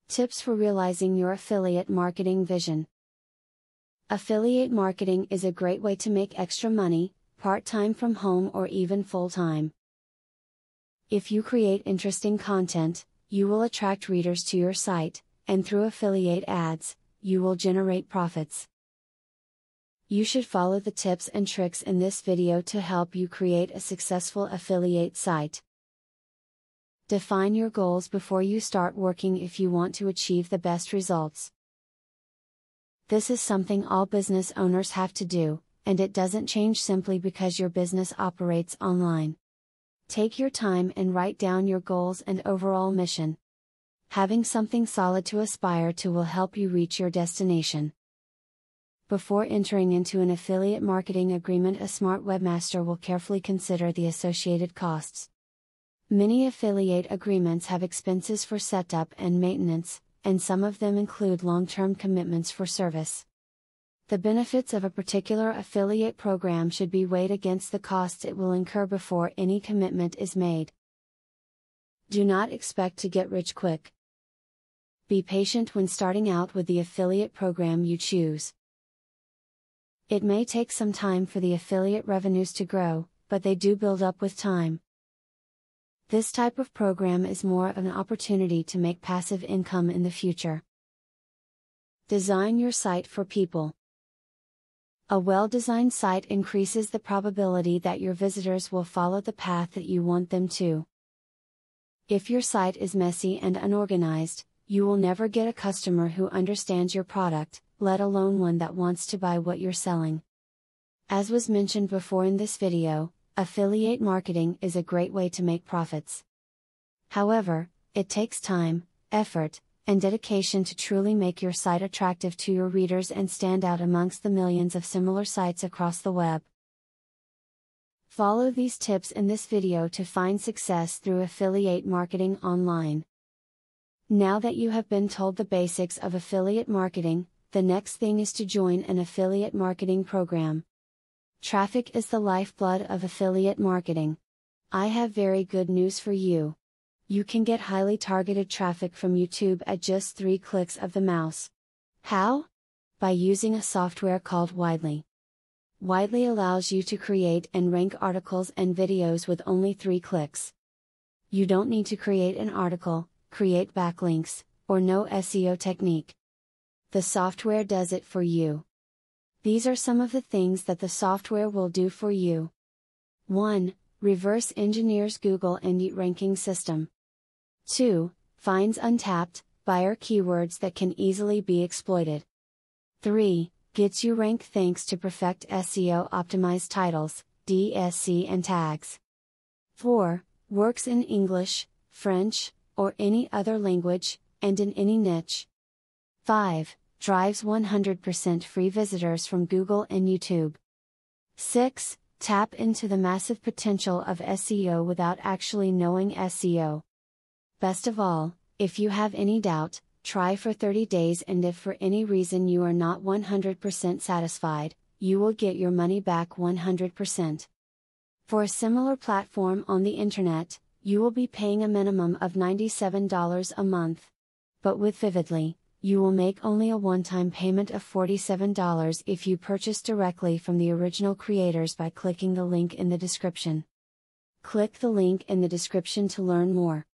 Tips for realizing your affiliate marketing vision. Affiliate marketing is a great way to make extra money, part-time from home or even full-time. If you create interesting content, you will attract readers to your site, and through affiliate ads, you will generate profits. You should follow the tips and tricks in this video to help you create a successful affiliate site. Define your goals before you start working if you want to achieve the best results. This is something all business owners have to do, and it doesn't change simply because your business operates online. Take your time and write down your goals and overall mission. Having something solid to aspire to will help you reach your destination. Before entering into an affiliate marketing agreement, a smart webmaster will carefully consider the associated costs. Many affiliate agreements have expenses for setup and maintenance, and some of them include long-term commitments for service. The benefits of a particular affiliate program should be weighed against the costs it will incur before any commitment is made. Do not expect to get rich quick. Be patient when starting out with the affiliate program you choose. It may take some time for the affiliate revenues to grow, but they do build up with time. This type of program is more of an opportunity to make passive income in the future. Design your site for people. A well-designed site increases the probability that your visitors will follow the path that you want them to. If your site is messy and unorganized, you will never get a customer who understands your product, let alone one that wants to buy what you're selling. As was mentioned before in this video, affiliate marketing is a great way to make profits. However, it takes time, effort, and dedication to truly make your site attractive to your readers and stand out amongst the millions of similar sites across the web. Follow these tips in this video to find success through affiliate marketing online. Now that you have been told the basics of affiliate marketing, the next thing is to join an affiliate marketing program. Traffic is the lifeblood of affiliate marketing. I have very good news for you. You can get highly targeted traffic from YouTube at just 3 clicks of the mouse. How? By using a software called Weidly. Weidly allows you to create and rank articles and videos with only 3 clicks. You don't need to create an article, create backlinks, or know SEO technique. The software does it for you. These are some of the things that the software will do for you. 1. Reverse engineers Google Indie ranking system. 2. Finds untapped, buyer keywords that can easily be exploited. 3. Gets you ranked thanks to Perfect SEO optimized titles, DSC and tags. 4. Works in English, French, or any other language, and in any niche. 5. Drives 100% free visitors from Google and YouTube. 6. Tap into the massive potential of SEO without actually knowing SEO. Best of all, if you have any doubt, try for 30 days, and if for any reason you are not 100% satisfied, you will get your money back 100%. For a similar platform on the internet, you will be paying a minimum of $97 a month. But with Vividly, you will make only a one-time payment of $47 if you purchase directly from the original creators by clicking the link in the description. Click the link in the description to learn more.